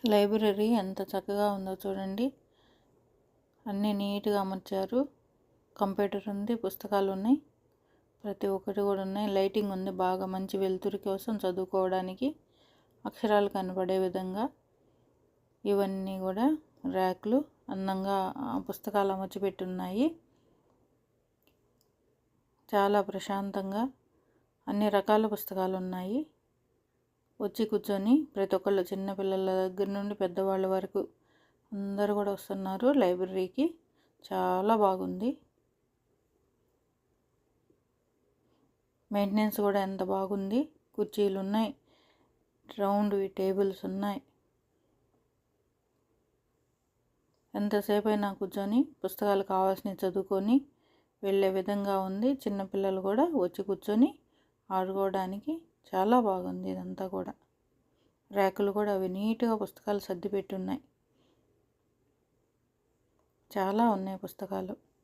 Library ఎంత చక్కగా ఉందో చూడండి. అన్నీ నీట్గా అమర్చారు. కంప్యూటర్ ఉంది, పుస్తకాలు ఉన్నాయి, ప్రతి ఒక్కటి కూడా ఉన్నాయి. లైటింగ్ ఉంది బాగా, మంచి వెలుతురు కోసం చదువుకోవడానికి అక్షరాలు కనపడే విధంగా. ఇవన్నీ కూడా ర్యాక్లు అందంగా పుస్తకాలు అమర్చి పెట్టున్నాయి. చాలా ప్రశాంతంగా అన్ని రకాల పుస్తకాలు ఉన్నాయి. వచ్చి కూర్చొని ప్రతి ఒక్కళ్ళు, చిన్నపిల్లల దగ్గర నుండి పెద్దవాళ్ళ వరకు అందరూ కూడా వస్తున్నారు లైబ్రరీకి. చాలా బాగుంది. మెయింటెనెన్స్ కూడా ఎంత బాగుంది. కుర్చీలు ఉన్నాయి, రౌండ్వి టేబుల్స్ ఉన్నాయి. ఎంతసేపు అయినా కూర్చొని పుస్తకాలు కావాల్సినవి చదువుకొని వెళ్ళే విధంగా ఉంది. చిన్నపిల్లలు కూడా వచ్చి కూర్చొని ఆడుకోవడానికి చాలా బాగుంది. ఇదంతా కూడా ర్యాకులు కూడా అవి నీట్గా పుస్తకాలు సర్ది పెట్టి ఉన్నాయి. చాలా ఉన్నాయి పుస్తకాలు.